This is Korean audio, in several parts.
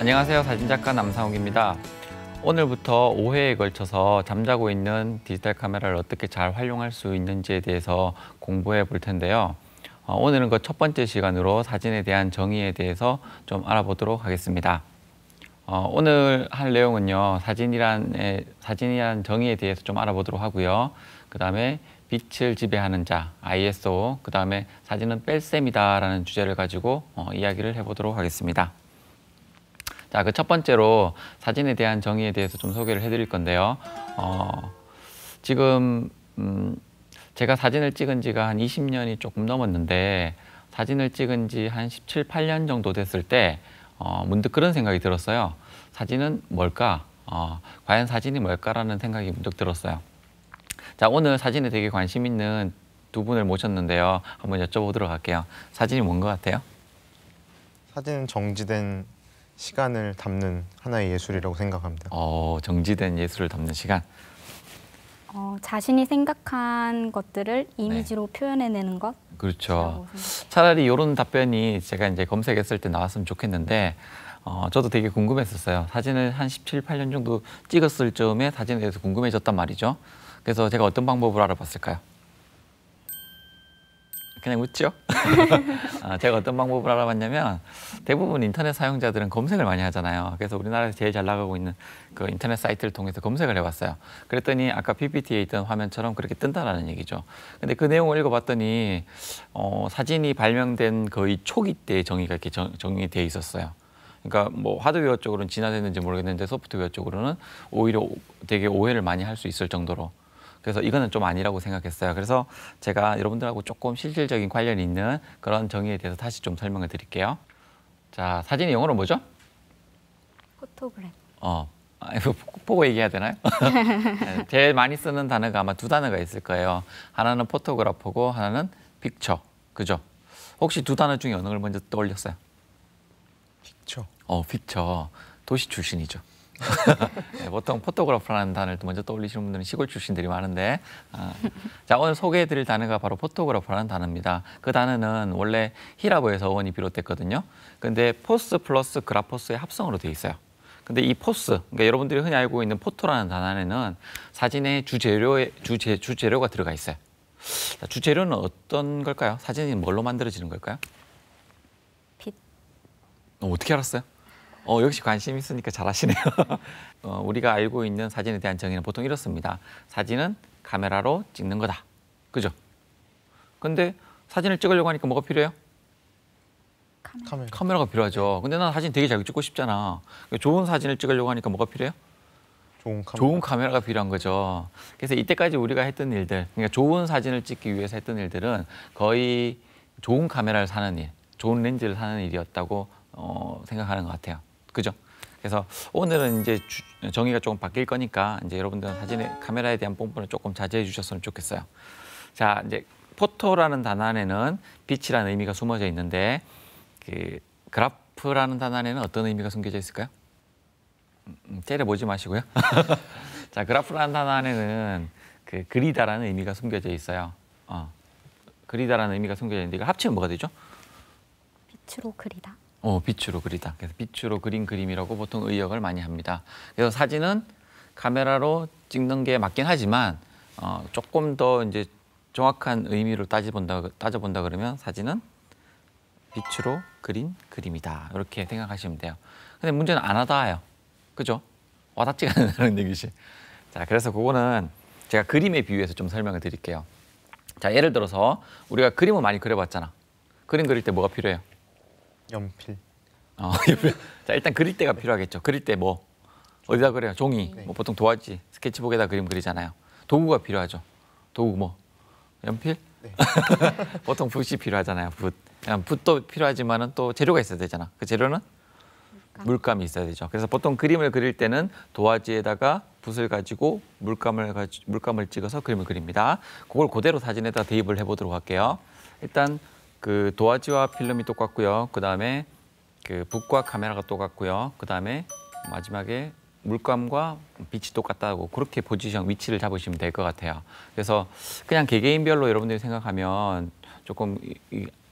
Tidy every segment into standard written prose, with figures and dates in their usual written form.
안녕하세요. 사진작가 남상욱입니다. 오늘부터 5회에 걸쳐서 잠자고 있는 디지털 카메라를 어떻게 잘 활용할 수 있는지에 대해서 공부해 볼 텐데요. 오늘은 그 첫 번째 시간으로 사진에 대한 정의에 대해서 좀 알아보도록 하겠습니다. 오늘 할 내용은요, 사진이란 정의에 대해서 좀 알아보도록 하고요. 그 다음에 빛을 지배하는 자, ISO, 그 다음에 사진은 뺄셈이다라는 주제를 가지고 이야기를 해보도록 하겠습니다. 자, 그 첫 번째로 사진에 대한 정의에 대해서 좀 소개를 해드릴 건데요. 지금 제가 사진을 찍은 지가 한 20년이 조금 넘었는데 사진을 찍은 지 한 17, 18년 정도 됐을 때 문득 그런 생각이 들었어요. 사진은 뭘까? 과연 사진이 뭘까라는 생각이 문득 들었어요. 자, 오늘 사진에 되게 관심 있는 두 분을 모셨는데요. 한번 여쭤보도록 할게요. 사진이 뭔 것 같아요? 사진은 정지된 시간을 담는 하나의 예술이라고 생각합니다. 정지된 예술을 담는 시간. 자신이 생각한 것들을 이미지로 표현해내는 것. 그렇죠. 차라리 이런 답변이 제가 이제 검색했을 때 나왔으면 좋겠는데 저도 되게 궁금했었어요. 사진을 한 17, 18년 정도 찍었을 즈음에 사진에 대해서 궁금해졌단 말이죠. 그래서 제가 어떤 방법으로 알아봤을까요? 그냥 웃죠? 제가 어떤 방법을 알아봤냐면 대부분 인터넷 사용자들은 검색을 많이 하잖아요. 그래서 우리나라에서 제일 잘 나가고 있는 그 인터넷 사이트를 통해서 검색을 해봤어요. 그랬더니 아까 PPT에 있던 화면처럼 그렇게 뜬다라는 얘기죠. 근데 그 내용을 읽어봤더니 사진이 발명된 거의 초기 때 정의가 이렇게 정의되어 있었어요. 그러니까 뭐 하드웨어 쪽으로는 진화됐는지 모르겠는데 소프트웨어 쪽으로는 오히려 되게 오해를 많이 할 수 있을 정도로. 그래서 이거는 좀 아니라고 생각했어요. 그래서 제가 여러분들하고 조금 실질적인 관련이 있는 그런 정의에 대해서 다시 좀 설명을 드릴게요. 자, 사진이 영어로 뭐죠? 포토그래프. 보고 얘기해야 되나요? 제일 많이 쓰는 단어가 아마 두 단어가 있을 거예요. 하나는 포토그래프고 하나는 픽처. 그죠? 혹시 두 단어 중에 어느 걸 먼저 떠올렸어요? 픽처. 픽처. 도시 출신이죠. 네, 보통 포토그래퍼라는 단어를 먼저 떠올리시는 분들은 시골 출신들이 많은데 자, 오늘 소개해드릴 단어가 바로 포토그래퍼라는 단어입니다. 그 단어는 원래 히라보에서 어원이 비롯됐거든요. 근데 포스 플러스 그라포스의 합성으로 되어 있어요. 근데 이 포스, 그러니까 여러분들이 흔히 알고 있는 포토라는 단어 안에는 사진의 주재료가 들어가 있어요. 자, 주재료는 어떤 걸까요? 사진이 뭘로 만들어지는 걸까요? 빛. 어떻게 알았어요? 역시 관심 있으니까 잘하시네요. 우리가 알고 있는 사진에 대한 정의는 보통 이렇습니다. 사진은 카메라로 찍는 거다. 그죠? 근데 사진을 찍으려고 하니까 뭐가 필요해요? 카메라가 필요하죠. 근데 난 사진 되게 잘 찍고 싶잖아. 좋은 사진을 찍으려고 하니까 뭐가 필요해요? 좋은 카메라가 필요한 거죠. 그래서 이때까지 우리가 했던 일들, 그러니까 좋은 사진을 찍기 위해서 했던 일들은 거의 좋은 카메라를 사는 일, 좋은 렌즈를 사는 일이었다고 생각하는 것 같아요. 그죠? 그래서 오늘은 이제 정의가 조금 바뀔 거니까 이제 여러분들은 사진의 카메라에 대한 뽕뽕을 조금 자제해 주셨으면 좋겠어요. 자, 이제 포토라는 단어 안에는 빛이라는 의미가 숨어져 있는데 그 그래프라는 단어 안에는 어떤 의미가 숨겨져 있을까요? 째려보지 마시고요. 자, 그래프라는 단어 안에는 그 그리다라는 의미가 숨겨져 있어요. 그리다라는 의미가 숨겨져 있는데 이거 합치면 뭐가 되죠? 빛으로 그리다. 빛으로 그리다. 그래서 빛으로 그린 그림이라고 보통 의역을 많이 합니다. 그래서 사진은 카메라로 찍는 게 맞긴 하지만 조금 더 이제 정확한 의미로 따져본다 그러면 사진은 빛으로 그린 그림이다. 이렇게 생각하시면 돼요. 근데 문제는 안 와닿아요. 그죠? 와닿지가 않는 얘기지. 자, 그래서 그거는 제가 그림에 비유해서 좀 설명을 드릴게요. 자, 예를 들어서 우리가 그림을 많이 그려봤잖아. 그림 그릴 때 뭐가 필요해요? 연필. 자, 일단 그릴 때가 필요하겠죠. 그릴 때 뭐? 어디다 그려요? 종이. 네. 뭐 보통 도화지, 스케치북에다 그림 그리잖아요. 도구가 필요하죠. 도구 뭐? 연필? 네. 보통 붓이 필요하잖아요. 붓도 필요하지만은 또 재료가 있어야 되잖아. 그 재료는? 물감이 있어야 되죠. 그래서 보통 그림을 그릴 때는 도화지에다가 붓을 가지고 물감을 찍어서 그림을 그립니다. 그걸 그대로 사진에다 대입을 해보도록 할게요. 일단 그 도화지와 필름이 똑같고요. 그 다음에 그 붓과 카메라가 똑같고요. 그 다음에 마지막에 물감과 빛이 똑같다고 그렇게 위치를 잡으시면 될 것 같아요. 그래서 그냥 개개인별로 여러분들이 생각하면 조금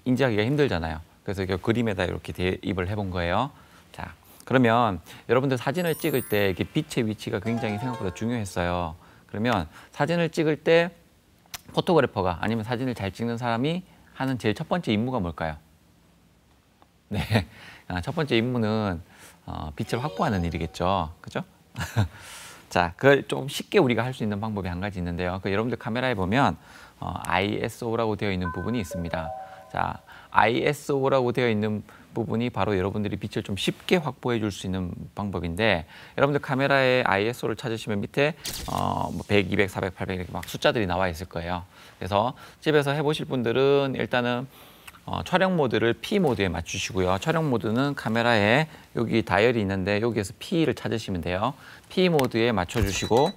인지하기가 힘들잖아요. 그래서 그림에다 이렇게 대입을 해본 거예요. 자, 그러면 여러분들 사진을 찍을 때 이렇게 빛의 위치가 굉장히 생각보다 중요했어요. 그러면 사진을 찍을 때 포토그래퍼가 아니면 사진을 잘 찍는 사람이 하는 제일 첫 번째 임무가 뭘까요? 네, 첫 번째 임무는 빛을 확보하는 일이겠죠. 그죠? 자, 그걸 좀 쉽게 우리가 할 수 있는 방법이 한 가지 있는데요. 여러분들 카메라에 보면 ISO라고 되어 있는 부분이 있습니다. 자, ISO라고 되어 있는 부분이 바로 여러분들이 빛을 좀 쉽게 확보해 줄 수 있는 방법인데, 여러분들 카메라에 ISO를 찾으시면 밑에 100, 200, 400, 800 이렇게 막 숫자들이 나와 있을 거예요. 그래서 집에서 해보실 분들은 일단은 촬영 모드를 P 모드에 맞추시고요. 촬영 모드는 카메라에 여기 다이얼이 있는데 여기에서 P를 찾으시면 돼요. P 모드에 맞춰주시고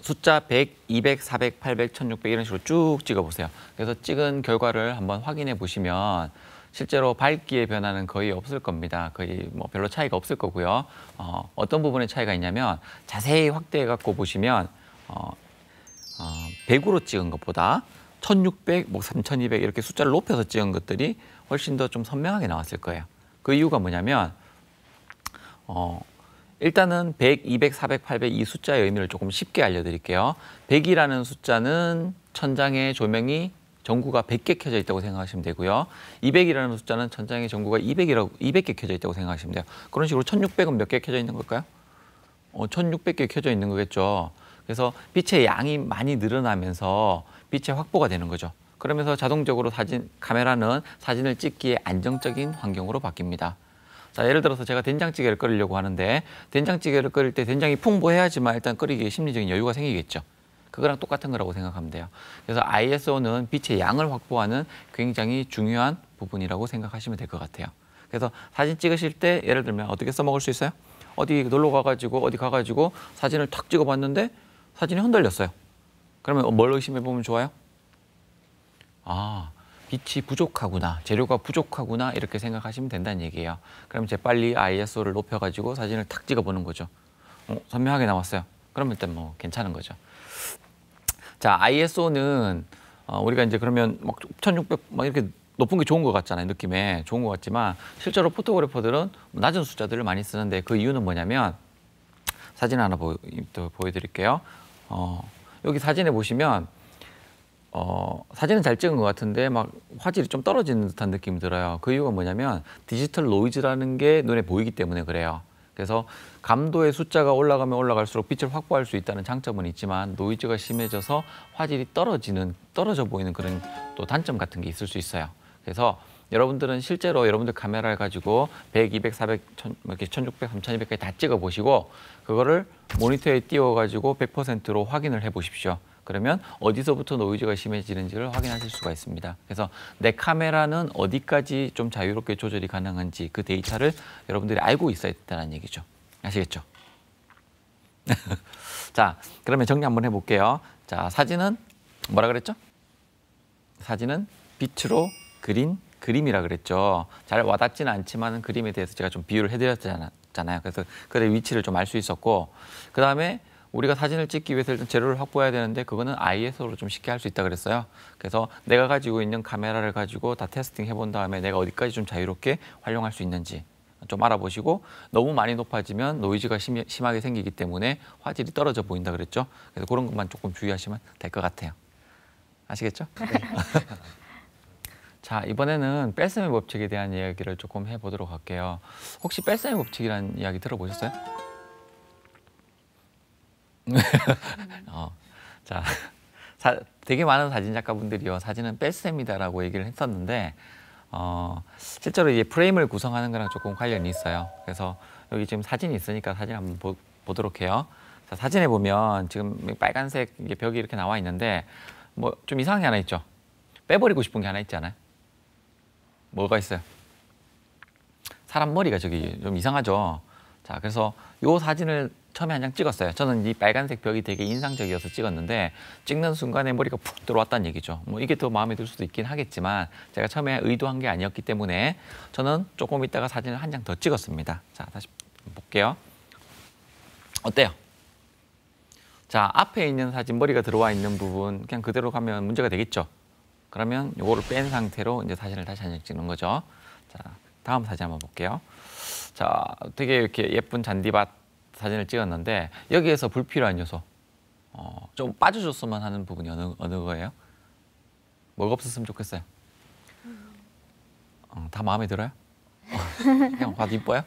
숫자 100, 200, 400, 800, 1600 이런 식으로 쭉 찍어보세요. 그래서 찍은 결과를 한번 확인해 보시면 실제로 밝기의 변화는 거의 없을 겁니다. 거의 뭐 별로 차이가 없을 거고요. 어떤 부분에 차이가 있냐면 자세히 확대해 갖고 보시면 100으로 찍은 것보다 1600, 뭐 3200 이렇게 숫자를 높여서 찍은 것들이 훨씬 더 좀 선명하게 나왔을 거예요. 그 이유가 뭐냐면 일단은 100, 200, 400, 800 이 숫자의 의미를 조금 쉽게 알려드릴게요. 100이라는 숫자는 천장에 조명이 전구가 100개 켜져 있다고 생각하시면 되고요. 200이라는 숫자는 천장에 전구가 200개 켜져 있다고 생각하시면 돼요. 그런 식으로 1600은 몇 개 켜져 있는 걸까요? 1600개 켜져 있는 거겠죠. 그래서 빛의 양이 많이 늘어나면서 빛의 확보가 되는 거죠. 그러면서 자동적으로 카메라는 사진을 찍기에 안정적인 환경으로 바뀝니다. 자, 예를 들어서 제가 된장찌개를 끓이려고 하는데 된장찌개를 끓일 때 된장이 풍부해야지만 일단 끓이기에 심리적인 여유가 생기겠죠. 그거랑 똑같은 거라고 생각하면 돼요. 그래서 ISO는 빛의 양을 확보하는 굉장히 중요한 부분이라고 생각하시면 될 것 같아요. 그래서 사진 찍으실 때 예를 들면 어떻게 써먹을 수 있어요? 어디 놀러 가가지고 어디 가가지고 사진을 탁 찍어봤는데 사진이 흔들렸어요. 그러면 뭘 의심해 보면 좋아요? 빛이 부족하구나, 재료가 부족하구나 이렇게 생각하시면 된다는 얘기예요. 그럼 재빨리 ISO를 높여가지고 사진을 탁 찍어보는 거죠. 선명하게 나왔어요. 그러면 일단 뭐 괜찮은 거죠. 자, ISO는 우리가 이제 그러면 막 1600 막 이렇게 높은 게 좋은 것 같잖아요. 느낌에 좋은 것 같지만 실제로 포토그래퍼들은 낮은 숫자들을 많이 쓰는데 그 이유는 뭐냐면 사진 하나 보여드릴게요. 여기 사진에 보시면 사진은 잘 찍은 것 같은데 막 화질이 좀 떨어지는 듯한 느낌이 들어요. 그 이유가 뭐냐면 디지털 노이즈라는 게 눈에 보이기 때문에 그래요. 그래서 감도의 숫자가 올라가면 올라갈수록 빛을 확보할 수 있다는 장점은 있지만 노이즈가 심해져서 화질이 떨어져 보이는 그런 또 단점 같은 게 있을 수 있어요. 그래서 여러분들은 실제로 여러분들 카메라를 가지고 100, 200, 400, 1600, 3200까지 다 찍어 보시고 그거를 모니터에 띄워가지고 100%로 확인을 해 보십시오. 그러면 어디서부터 노이즈가 심해지는지를 확인하실 수가 있습니다. 그래서 내 카메라는 어디까지 좀 자유롭게 조절이 가능한지 그 데이터를 여러분들이 알고 있어야 된다는 얘기죠. 아시겠죠? 자, 그러면 정리 한번 해볼게요. 자, 사진은 뭐라 그랬죠? 사진은 빛으로 그린 그림이라 그랬죠. 잘 와닿지는 않지만 그림에 대해서 제가 좀 비유를 해드렸잖아요. 그래서 그의 위치를 좀 알 수 있었고, 그 다음에 우리가 사진을 찍기 위해서 일단 재료를 확보해야 되는데 그거는 ISO로 좀 쉽게 할 수 있다 그랬어요. 그래서 내가 가지고 있는 카메라를 가지고 다 테스팅 해본 다음에 내가 어디까지 좀 자유롭게 활용할 수 있는지 좀 알아보시고, 너무 많이 높아지면 노이즈가 심하게 생기기 때문에 화질이 떨어져 보인다 그랬죠. 그래서 그런 것만 조금 주의하시면 될 것 같아요. 아시겠죠? 네. 자, 이번에는 뺄셈의 법칙에 대한 이야기를 조금 해보도록 할게요. 혹시 뺄셈의 법칙이라는 이야기 들어보셨어요? 자, 되게 많은 사진 작가분들이요, 사진은 뺄셈이다라고 얘기를 했었는데 실제로 이제 프레임을 구성하는 거랑 조금 관련이 있어요. 그래서 여기 지금 사진이 있으니까 사진 한번 보도록 해요. 자, 사진에 보면 지금 빨간색 이게 벽이 이렇게 나와 있는데 뭐 좀 이상한 게 하나 있죠. 빼버리고 싶은 게 하나 있지 않아요? 뭐가 있어요? 사람 머리가 저기 좀 이상하죠. 자, 그래서 요 사진을 처음에 한 장 찍었어요. 저는 이 빨간색 벽이 되게 인상적이어서 찍었는데 찍는 순간에 머리가 푹 들어왔다는 얘기죠. 뭐 이게 더 마음에 들 수도 있긴 하겠지만 제가 처음에 의도한 게 아니었기 때문에 저는 조금 있다가 사진을 한 장 더 찍었습니다. 자, 다시 볼게요. 어때요? 자, 앞에 있는 사진 머리가 들어와 있는 부분 그냥 그대로 가면 문제가 되겠죠. 그러면 요거를 뺀 상태로 이제 사진을 다시 한 장 찍는 거죠. 자, 다음 사진 한번 볼게요. 자, 되게 이렇게 예쁜 잔디밭 사진을 찍었는데 여기에서 불필요한 요소, 좀 빠져줬으면 하는 부분이 어느 거예요? 뭐가 없었으면 좋겠어요? 다 마음에 들어요? 그냥 봐도 이뻐요?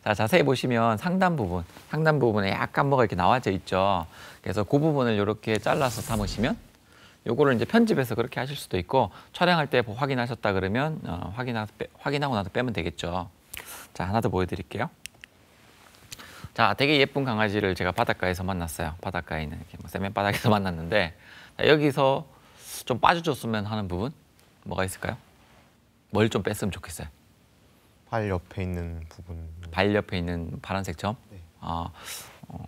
자, 자세히 보시면 상단 부분에 약간 뭐가 이렇게 나와져 있죠. 그래서 그 부분을 이렇게 잘라서 담으시면 요거를 이제 편집해서 그렇게 하실 수도 있고 촬영할 때 확인하셨다 그러면 확인하고 나서 빼면 되겠죠. 자, 하나 더 보여드릴게요. 자, 되게 예쁜 강아지를 제가 바닷가에서 만났어요. 바닷가에 있는 이렇게 세면 바닥에서 만났는데 자, 여기서 좀 빠져줬으면 하는 부분 뭐가 있을까요? 뭘 좀 뺐으면 좋겠어요? 발 옆에 있는 부분. 발 옆에 있는 파란색 점? 네.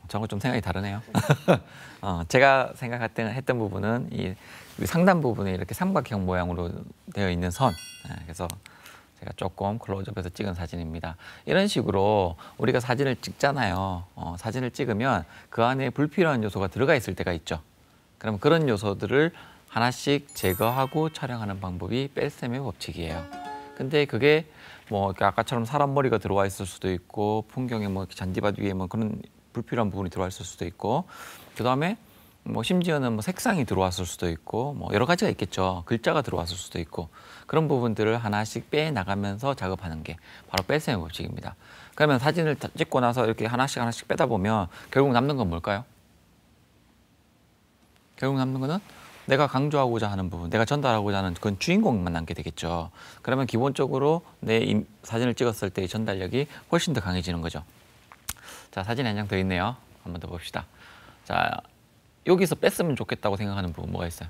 저하고 좀 생각이 다르네요. 제가 했던 부분은 이 상단 부분에 이렇게 삼각형 모양으로 되어 있는 선. 그래서 제가 조금 클로즈업해서 찍은 사진입니다. 이런 식으로 우리가 사진을 찍잖아요. 사진을 찍으면 그 안에 불필요한 요소가 들어가 있을 때가 있죠. 그럼 그런 요소들을 하나씩 제거하고 촬영하는 방법이 뺄셈의 법칙이에요. 근데 그게 뭐 아까처럼 사람 머리가 들어와 있을 수도 있고 풍경에 뭐 잔디밭 위에 뭐 그런 불필요한 부분이 들어와 있을 수도 있고 그다음에 뭐 심지어는 뭐 색상이 들어왔을 수도 있고 뭐 여러 가지가 있겠죠. 글자가 들어왔을 수도 있고 그런 부분들을 하나씩 빼 나가면서 작업하는 게 바로 뺄셈의 법칙입니다. 그러면 사진을 찍고 나서 이렇게 하나씩 빼다 보면 결국 남는 건 뭘까요? 결국 남는 거는 내가 강조하고자 하는 부분, 내가 전달하고자 하는 그건 주인공만 남게 되겠죠. 그러면 기본적으로 내 사진을 찍었을 때의 전달력이 훨씬 더 강해지는 거죠. 자, 사진이 한 장 더 있네요. 한 번 더 봅시다. 자, 여기서 뺐으면 좋겠다고 생각하는 부분 뭐가 있어요?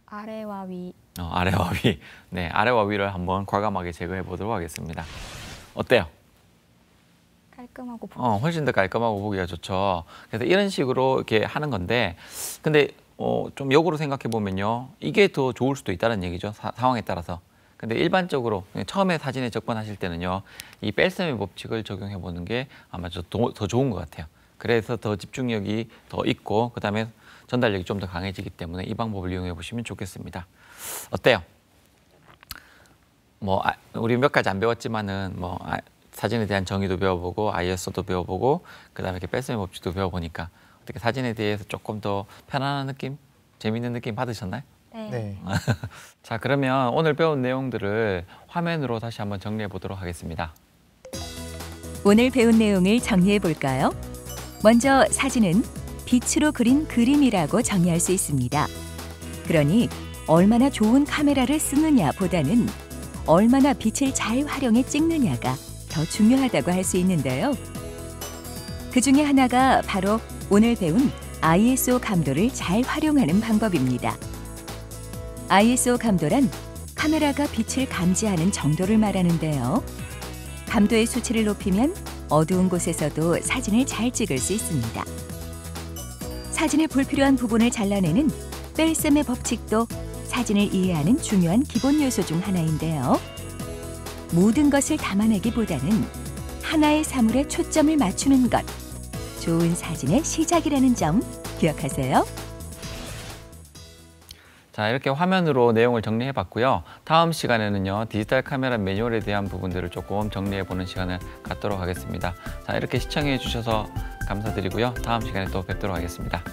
아래와 위. 아래와 위. 네, 아래와 위를 한번 과감하게 제거해 보도록 하겠습니다. 어때요? 깔끔하고 훨씬 더 깔끔하고 보기가 좋죠. 그래서 이런 식으로 이렇게 하는 건데, 근데 좀 역으로 생각해 보면요, 이게 더 좋을 수도 있다는 얘기죠. 상황에 따라서. 근데 일반적으로 처음에 사진에 접근하실 때는요, 이 뺄셈의 법칙을 적용해 보는 게 아마 더 좋은 것 같아요. 그래서 더 집중력이 더 있고, 그다음에 전달력이 좀 더 강해지기 때문에 이 방법을 이용해 보시면 좋겠습니다. 어때요? 뭐 우리 몇 가지 안 배웠지만은 사진에 대한 정의도 배워보고 ISO도 배워보고 그다음에 이렇게 뺄셈의 법칙도 배워보니까 어떻게 사진에 대해서 조금 더 편안한 느낌, 재미있는 느낌 받으셨나요? 네. 네. 자, 그러면 오늘 배운 내용들을 화면으로 다시 한번 정리해 보도록 하겠습니다. 오늘 배운 내용을 정리해 볼까요? 먼저 사진은 빛으로 그린 그림이라고 정의할 수 있습니다. 그러니 얼마나 좋은 카메라를 쓰느냐 보다는 얼마나 빛을 잘 활용해 찍느냐가 더 중요하다고 할 수 있는데요. 그 중에 하나가 바로 오늘 배운 ISO 감도를 잘 활용하는 방법입니다. ISO 감도란 카메라가 빛을 감지하는 정도를 말하는데요. 감도의 수치를 높이면 어두운 곳에서도 사진을 잘 찍을 수 있습니다. 사진의 불필요한 부분을 잘라내는 뺄셈의 법칙도 사진을 이해하는 중요한 기본 요소 중 하나인데요. 모든 것을 담아내기보다는 하나의 사물에 초점을 맞추는 것, 좋은 사진의 시작이라는 점 기억하세요. 자, 이렇게 화면으로 내용을 정리해 봤고요. 다음 시간에는요, 디지털 카메라 매뉴얼에 대한 부분들을 조금 정리해 보는 시간을 갖도록 하겠습니다. 자, 이렇게 시청해 주셔서 감사드리고요. 다음 시간에 또 뵙도록 하겠습니다.